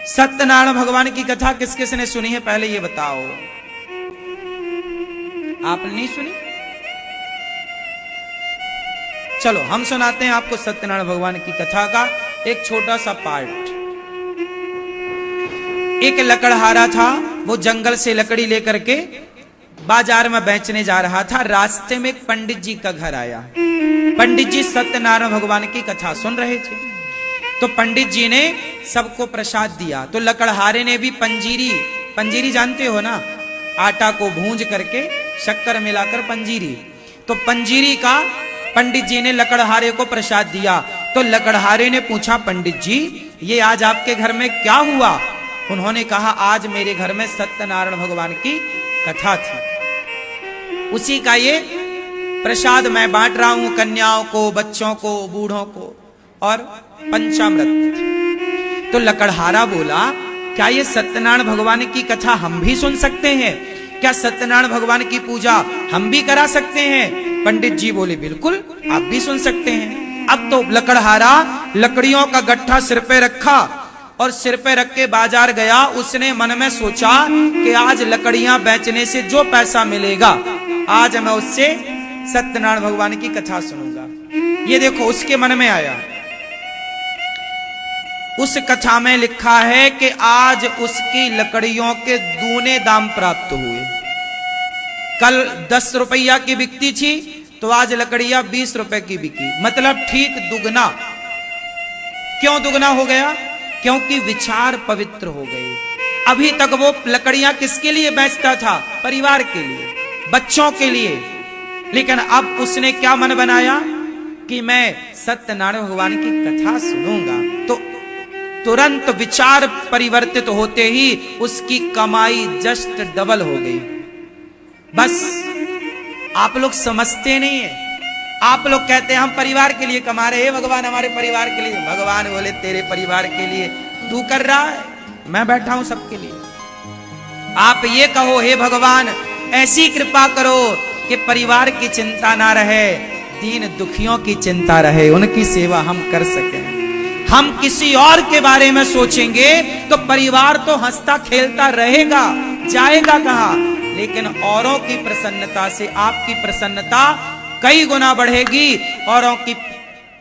सत्यनारायण भगवान की कथा किस किस ने सुनी है पहले ये बताओ। आपने नहीं सुनी? चलो हम सुनाते हैं आपको सत्यनारायण भगवान की कथा का एक छोटा सा पार्ट। एक लकड़हारा था, वो जंगल से लकड़ी लेकर के बाजार में बेचने जा रहा था। रास्ते में एक पंडित जी का घर आया। पंडित जी सत्यनारायण भगवान की कथा सुन रहे थे, तो पंडित जी ने सबको प्रसाद दिया। तो लकड़हारे ने भी पंजीरी जानते हो ना, आटा को भूंज करके शक्कर मिलाकर पंजीरी, तो पंजीरी का पंडित जी ने लकड़हारे को प्रसाद दिया। तो लकड़हारे ने पूछा, पंडित जी ये आज आपके घर में क्या हुआ? उन्होंने कहा, आज मेरे घर में सत्यनारायण भगवान की कथा थी, उसी का ये प्रसाद मैं बांट रहा हूं कन्याओं को, बच्चों को, बूढ़ों को, और पंचामृत। तो लकड़हारा बोला, क्या ये सत्यनारायण भगवान की कथा हम भी सुन सकते हैं? क्या सत्यनारायण भगवान की पूजा हम भी करा सकते हैं? पंडित जी बोले, बिल्कुल आप भी सुन सकते हैं। अब तो लकड़हारा लकड़ियों का गट्ठा सिर पे रखा और सिर पे रख के बाजार गया। उसने मन में सोचा कि आज लकड़ियां बेचने से जो पैसा मिलेगा, आज मैं उससे सत्यनारायण भगवान की कथा सुनूंगा। ये देखो उसके मन में आया। उस कथा में लिखा है कि आज उसकी लकड़ियों के दूने दाम प्राप्त हुए। कल 10 रुपया की बिकती थी, तो आज लकड़ियां 20 रुपए की बिकी, मतलब ठीक दुगना। क्यों दुगना हो गया? क्योंकि विचार पवित्र हो गए। अभी तक वो लकड़ियां किसके लिए बेचता था? परिवार के लिए, बच्चों के लिए। लेकिन अब उसने क्या मन बनाया कि मैं सत्यनारायण भगवान की कथा सुनूंगा। तो तुरंत विचार परिवर्तित होते ही उसकी कमाई जस्ट डबल हो गई। बस आप लोग समझते नहीं है। आप लोग कहते हैं हम परिवार के लिए कमा रहे हैं, भगवान हमारे परिवार के लिए। भगवान बोले, तेरे परिवार के लिए तू कर रहा है, मैं बैठा हूं सबके लिए। आप ये कहो, हे भगवान ऐसी कृपा करो कि परिवार की चिंता ना रहे, दीन दुखियों की चिंता रहे, उनकी सेवा हम कर सकें। हम किसी और के बारे में सोचेंगे तो परिवार तो हंसता खेलता रहेगा, जाएगा कहां? लेकिन औरों की प्रसन्नता से आपकी प्रसन्नता कई गुना बढ़ेगी। औरों की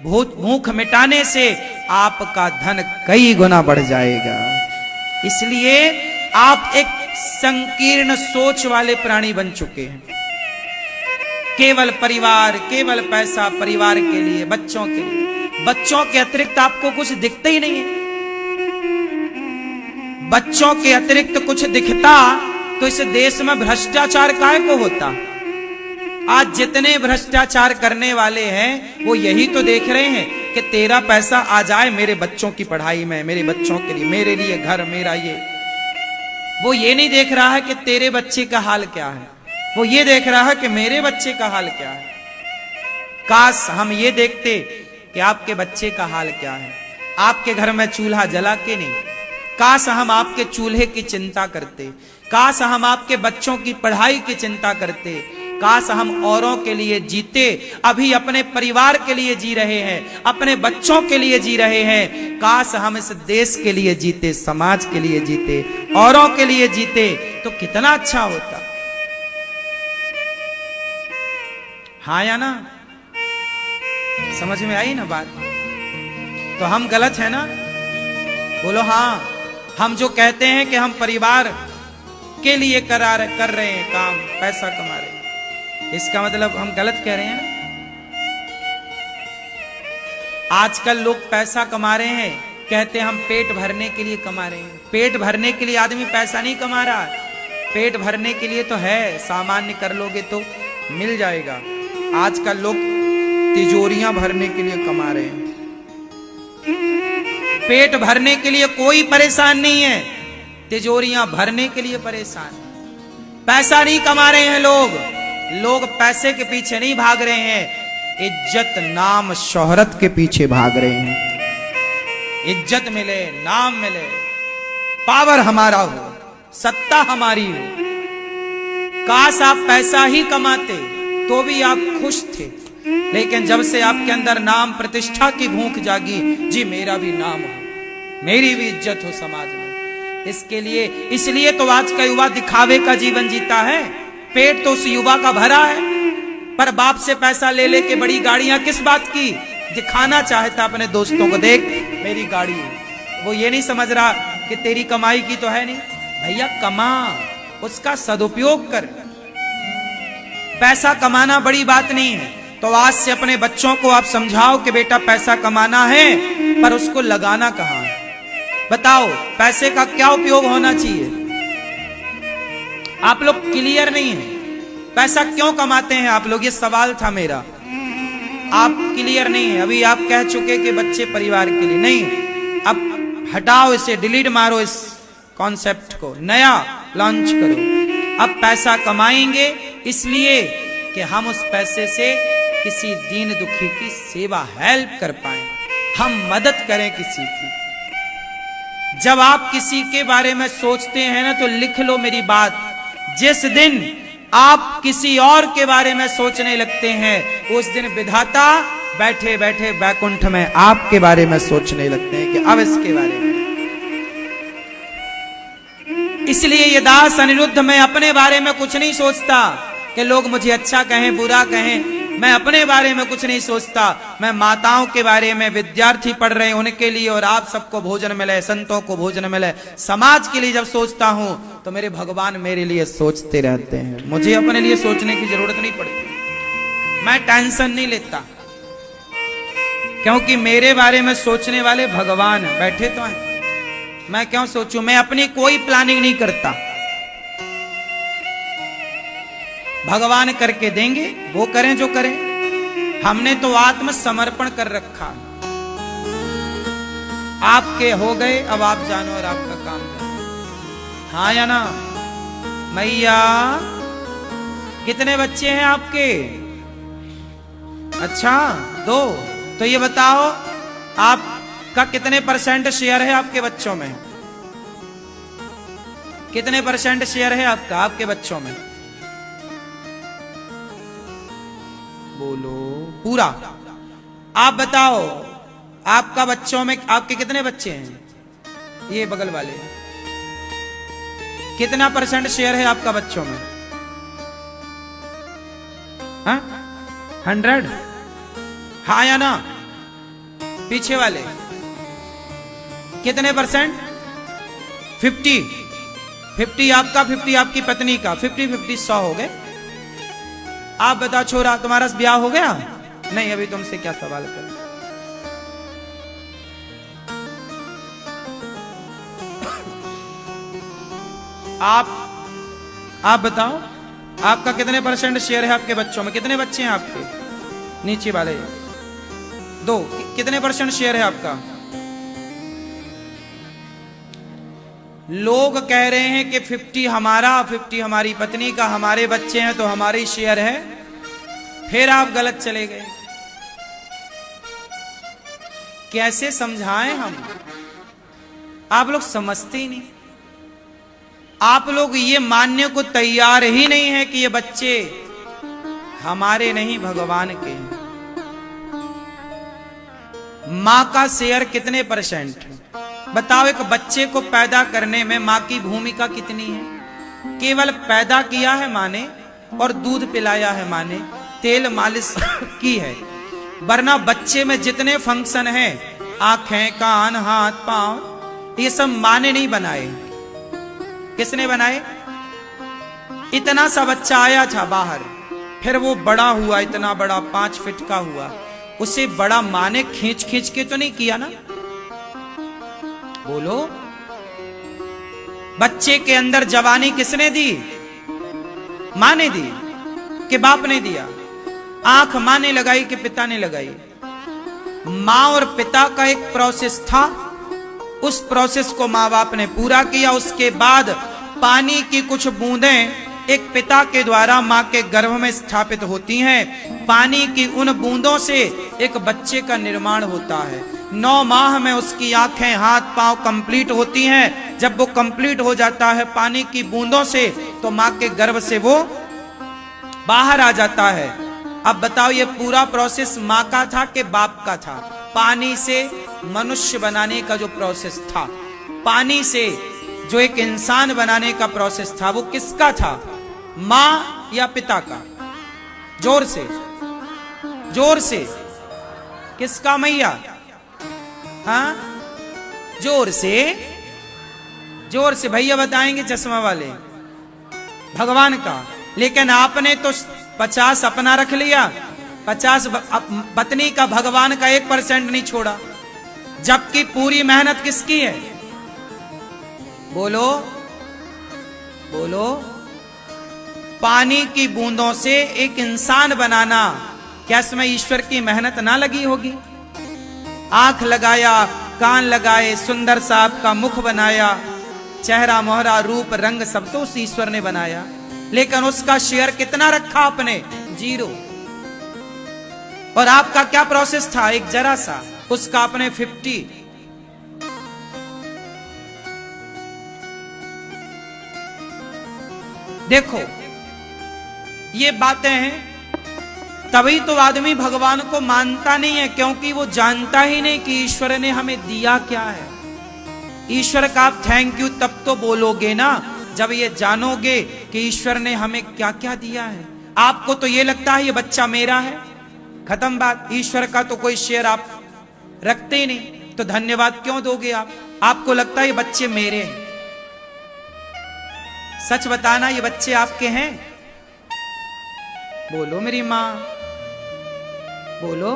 भूख मिटाने से आपका धन कई गुना बढ़ जाएगा। इसलिए आप एक संकीर्ण सोच वाले प्राणी बन चुके हैं। केवल परिवार, केवल पैसा, परिवार के लिए, बच्चों के लिए। बच्चों के अतिरिक्त आपको कुछ दिखता ही नहीं है। बच्चों के अतिरिक्त कुछ दिखता तो इस देश में भ्रष्टाचार काहे को होता? आज जितने भ्रष्टाचार करने वाले हैं वो यही तो देख रहे हैं कि तेरा पैसा आ जाए मेरे बच्चों की पढ़ाई में, मेरे बच्चों के लिए, मेरे लिए घर मेरा ये। वो ये नहीं देख रहा है कि तेरे बच्चे का हाल क्या है, वो ये देख रहा है कि मेरे बच्चे का हाल क्या है। काश हम ये देखते कि आपके बच्चे का हाल क्या है। आपके घर में चूल्हा जला के नहीं, काश हम आपके चूल्हे की चिंता करते, काश हम आपके बच्चों की पढ़ाई की चिंता करते, काश हम औरों के लिए जीते। अभी अपने परिवार के लिए जी रहे हैं, अपने बच्चों के लिए जी रहे हैं। काश हम इस देश के लिए जीते, समाज के लिए जीते, औरों के लिए जीते, तो कितना अच्छा होता। हाँ या ना? समझ में आई ना बात? तो हम गलत है ना? बोलो हाँ। हम जो कहते हैं कि हम परिवार के लिए कर रहे हैं काम, पैसा कमा रहे हैं, इसका मतलब हम गलत कह रहे हैं ना? आजकल लोग पैसा कमा रहे हैं, कहते हैं हम पेट भरने के लिए कमा रहे हैं। पेट भरने के लिए आदमी पैसा नहीं कमा रहा। पेट भरने के लिए तो है, सामान्य कर लोगे तो मिल जाएगा। आजकल लोग तिजोरियां भरने के लिए कमा रहे हैं। पेट भरने के लिए कोई परेशान नहीं है, तिजोरियां भरने के लिए परेशान। पैसा नहीं कमा रहे हैं लोग पैसे के पीछे नहीं भाग रहे हैं, इज्जत नाम शोहरत के पीछे भाग रहे हैं। इज्जत मिले, नाम मिले, पावर हमारा हो, सत्ता हमारी हो। काश आप पैसा ही कमाते तो भी आप खुश थे, लेकिन जब से आपके अंदर नाम प्रतिष्ठा की भूख जागी, जी मेरा भी नाम हो, मेरी भी इज्जत हो समाज में, इसके लिए, इसलिए तो आज का युवा दिखावे का जीवन जीता है। पेट तो उस युवा का भरा है, पर बाप से पैसा ले लेके बड़ी गाड़ियां किस बात की, दिखाना चाहता अपने दोस्तों को, देख मेरी गाड़ी है। वो ये नहीं समझ रहा कि तेरी कमाई की तो है नहीं। भैया कमा, उसका सदुपयोग कर। पैसा कमाना बड़ी बात नहीं है। तो आज से अपने बच्चों को आप समझाओ कि बेटा पैसा कमाना है, पर उसको लगाना कहां है। बताओ पैसे का क्या उपयोग होना चाहिए। आप लोग क्लियर नहीं है, पैसा क्यों कमाते हैं आप लोग, ये सवाल था मेरा। आप क्लियर नहीं है। अभी आप कह चुके कि बच्चे परिवार के लिए नहीं, अब हटाओ इसे, डिलीट मारो इस कॉन्सेप्ट को, नया लॉन्च करो। अब पैसा कमाएंगे इसलिए कि हम उस पैसे से किसी दीन दुखी की सेवा, हेल्प कर पाए, हम मदद करें किसी की। जब आप किसी के बारे में सोचते हैं ना, तो लिख लो मेरी बात, जिस दिन आप किसी और के बारे में सोचने लगते हैं, उस दिन विधाता बैठे बैठे बैकुंठ में आपके बारे में सोचने लगते हैं कि अब इसके बारे में। इसलिए ये दास अनिरुद्ध, मैं अपने बारे में कुछ नहीं सोचता कि लोग मुझे अच्छा कहें बुरा कहें, मैं अपने बारे में कुछ नहीं सोचता। मैं माताओं के बारे में, विद्यार्थी पढ़ रहे हैं उनके लिए, और आप सबको भोजन मिले, संतों को भोजन मिले, समाज के लिए जब सोचता हूं तो मेरे भगवान मेरे लिए सोचते रहते हैं। मुझे अपने लिए सोचने की जरूरत नहीं पड़ती, मैं टेंशन नहीं लेता, क्योंकि मेरे बारे में सोचने वाले भगवान बैठे तो हैं। मैं क्यों सोचूं, मैं अपनी कोई प्लानिंग नहीं करता, भगवान करके देंगे, वो करें जो करें। हमने तो आत्मसमर्पण कर रखा, आपके हो गए, अब आप जानो और आपका काम करो। हाँ या ना मैया? कितने बच्चे हैं आपके? अच्छा 2। तो ये बताओ आपका कितने % शेयर है आपके बच्चों में? कितने % शेयर है आपका आपके बच्चों में? बोलो पूरा। आप बताओ आपका बच्चों में, आपके कितने बच्चे हैं? ये बगल वाले, कितना % शेयर है आपका बच्चों में? हाँ 100? हाँ या ना? पीछे वाले कितने %? 50 आपका, 50 आपकी पत्नी का, 50 100 हो गए। आप बताओ छोरा, तुम्हारा ब्याह हो गया? नहीं, अभी तुमसे क्या सवाल कर। आप बताओ आपका कितने % शेयर है आपके बच्चों में? कितने बच्चे हैं आपके? नीचे वाले 2, कितने % शेयर है आपका? लोग कह रहे हैं कि 50 हमारा, 50 हमारी पत्नी का, हमारे बच्चे हैं तो हमारी शेयर है। फिर आप गलत चले गए। कैसे समझाएं हम? आप लोग समझते ही नहीं। आप लोग ये मानने को तैयार ही नहीं है कि ये बच्चे हमारे नहीं, भगवान के हैं। मां का शेयर कितने % है? बताओ, एक बच्चे को पैदा करने में मां की भूमिका कितनी है? केवल पैदा किया है मां ने, और दूध पिलाया है मां ने, तेल मालिश की है, वरना बच्चे में जितने फंक्शन हैं, आंखें, कान, हाथ, पांव, ये सब मां ने नहीं बनाए। किसने बनाए? इतना सा बच्चा आया था बाहर, फिर वो बड़ा हुआ, इतना बड़ा 5 फीट का हुआ, उसे बड़ा मां ने खींच खींच के तो नहीं किया ना? बोलो। बच्चे के अंदर जवानी किसने दी? मां ने दी कि बाप ने दिया? आंख मां ने लगाई कि पिता ने लगाई? मां और पिता का एक प्रोसेस था, उस प्रोसेस को मां बाप ने पूरा किया। उसके बाद पानी की कुछ बूंदें एक पिता के द्वारा मां के गर्भ में स्थापित होती हैं। पानी की उन बूंदों से एक बच्चे का निर्माण होता है। 9 माह में उसकी आंखें, हाथ, पांव कंप्लीट होती हैं। जब वो कंप्लीट हो जाता है पानी की बूंदों से, तो मां के गर्भ से वो बाहर आ जाता है। अब बताओ, ये पूरा प्रोसेस मां का था कि बाप का था? पानी से मनुष्य बनाने का जो प्रोसेस था, पानी से जो एक इंसान बनाने का प्रोसेस था वो किसका था? मां या पिता का? जोर से, जोर से। किसका मैया? हाँ, जोर से, जोर से भैया बताएंगे चश्मा वाले। भगवान का। लेकिन आपने तो 50 अपना रख लिया, 50 पत्नी का, भगवान का 1% नहीं छोड़ा, जबकि पूरी मेहनत किसकी है? बोलो बोलो। पानी की बूंदों से एक इंसान बनाना, क्या इसमें ईश्वर की मेहनत ना लगी होगी? आंख लगाया, कान लगाए, सुंदर सा आपका मुख बनाया, चेहरा मोहरा रूप रंग सब तो उस ईश्वर ने बनाया, लेकिन उसका शेयर कितना रखा आपने? 0। और आपका क्या प्रोसेस था? एक जरा सा, उसका आपने 50। देखो ये बातें हैं, तभी तो आदमी भगवान को मानता नहीं है, क्योंकि वो जानता ही नहीं कि ईश्वर ने हमें दिया क्या है। ईश्वर का आप थैंक यू तब तो बोलोगे ना जब ये जानोगे कि ईश्वर ने हमें क्या क्या दिया है। आपको तो ये लगता है ये बच्चा मेरा है, खत्म बात। ईश्वर का तो कोई शेयर आप रखते ही नहीं, तो धन्यवाद क्यों दोगे आप? आपको लगता है ये बच्चे मेरे हैं। सच बताना, ये बच्चे आपके हैं? बोलो मेरी मां, बोलो।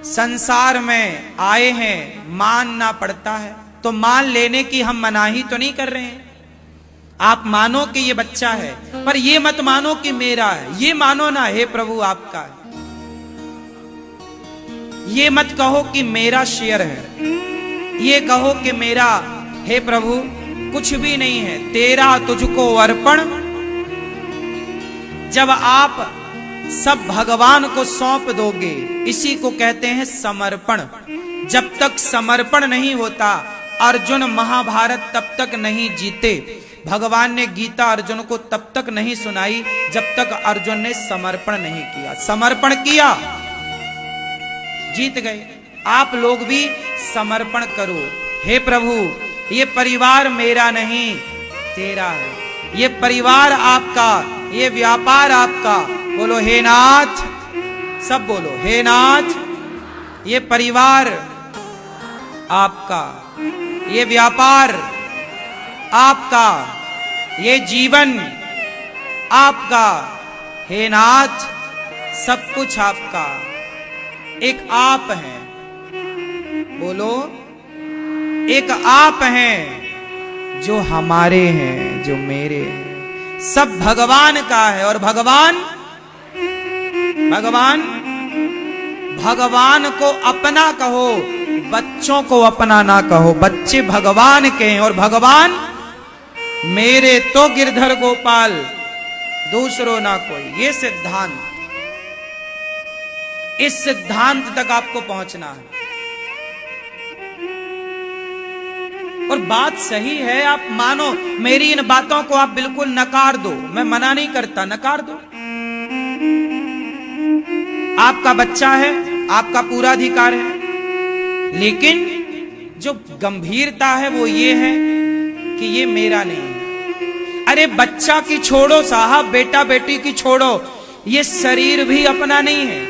संसार में आए हैं, मानना पड़ता है, तो मान लेने की हम मनाही तो नहीं कर रहे हैं। आप मानो कि ये बच्चा है, पर ये मत मानो कि मेरा है। ये मानो ना, हे प्रभु आपका है। ये मत कहो कि मेरा शेयर है, ये कहो कि मेरा, हे प्रभु कुछ भी नहीं है, तेरा तुझको अर्पण। जब आप सब भगवान को सौंप दोगे, इसी को कहते हैं समर्पण। जब तक समर्पण नहीं होता, अर्जुन महाभारत तब तक नहीं जीते। भगवान ने गीता अर्जुन को तब तक नहीं सुनाई जब तक अर्जुन ने समर्पण नहीं किया। समर्पण किया, जीत गए। आप लोग भी समर्पण करो। हे प्रभु, ये परिवार मेरा नहीं, तेरा है। ये परिवार आपका, ये व्यापार आपका। बोलो हे नाथ, सब बोलो हे नाथ। ये परिवार आपका, ये व्यापार आपका, ये जीवन आपका। हे नाथ, सब कुछ आपका। एक आप हैं, बोलो एक आप हैं जो हमारे हैं, जो मेरे हैं। सब भगवान का है। और भगवान, भगवान, भगवान को अपना कहो, बच्चों को अपना ना कहो। बच्चे भगवान के हैं और भगवान मेरे तो गिरधर गोपाल, दूसरो ना कोई। ये सिद्धांत, इस सिद्धांत तक आपको पहुंचना है। और बात सही है, आप मानो। मेरी इन बातों को आप बिल्कुल नकार दो, मैं मना नहीं करता, नकार दो। आपका बच्चा है, आपका पूरा अधिकार है, लेकिन जो गंभीरता है वो ये है कि ये मेरा नहीं है। अरे बच्चा की छोड़ो साहब, बेटा बेटी की छोड़ो, ये शरीर भी अपना नहीं है।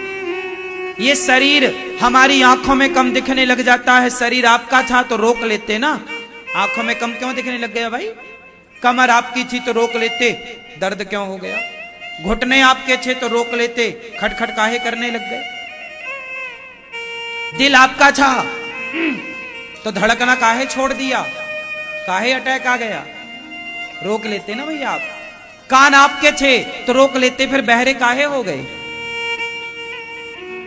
ये शरीर हमारी आंखों में कम दिखने लग जाता है। शरीर आपका था तो रोक लेते ना। आंखों में कम क्यों दिखने लग गया भाई? कमर आपकी थी तो रोक लेते, दर्द क्यों हो गया? घुटने आपके थे तो रोक लेते, खटखट काहे करने लग गए? दिल आपका था तो धड़कना काहे छोड़ दिया? काहे अटैक आ गया? रोक लेते ना भैया आप। कान आपके थे तो रोक लेते, फिर बहरे काहे हो गए?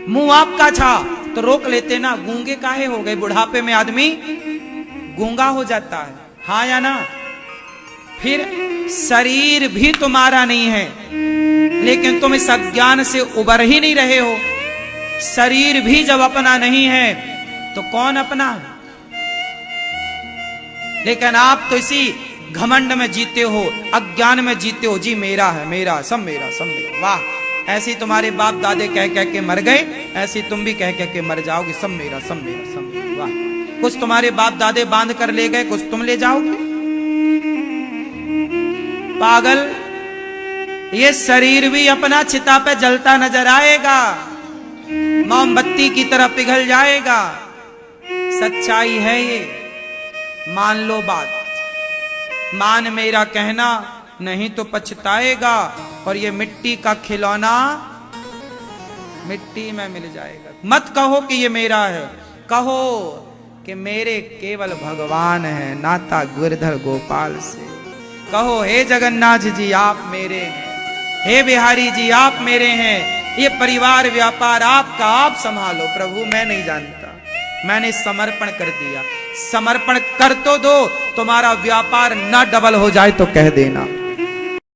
मुंह आपका था तो रोक लेते ना, गूंगे काहे हो गए? बुढ़ापे में आदमी गूंगा हो जाता है, हाँ या ना? फिर शरीर भी तुम्हारा नहीं है, लेकिन तुम इस अज्ञान से उबर ही नहीं रहे हो। शरीर भी जब अपना नहीं है तो कौन अपना है? लेकिन आप तो इसी घमंड में जीते हो, अज्ञान में जीते हो। जी मेरा है, मेरा, सब मेरा, सब मेरा। वाह, ऐसे ही तुम्हारे बाप दादे कह कह के मर गए, ऐसे तुम भी कह कह के मर जाओगे, सब मेरा सब मेरा सब मेरा। वाह, कुछ तुम्हारे बाप दादे बांध कर ले गए, कुछ तुम ले जाओगे। पागल, ये शरीर भी अपना चिता पे जलता नजर आएगा, मोमबत्ती की तरह पिघल जाएगा। सच्चाई है ये, मान लो बात, मान मेरा कहना, नहीं तो पछताएगा। और ये मिट्टी का खिलौना मिट्टी में मिल जाएगा। मत कहो कि ये मेरा है, कहो कि मेरे केवल भगवान है, नाता गिरधर गोपाल से। कहो हे जगन्नाथ जी आप मेरे हैं, हे बिहारी जी आप मेरे हैं, ये परिवार व्यापार आपका, आप संभालो प्रभु, मैं नहीं जानता, मैंने समर्पण कर दिया। समर्पण कर तो दो, तुम्हारा व्यापार ना डबल हो जाए तो कह देना।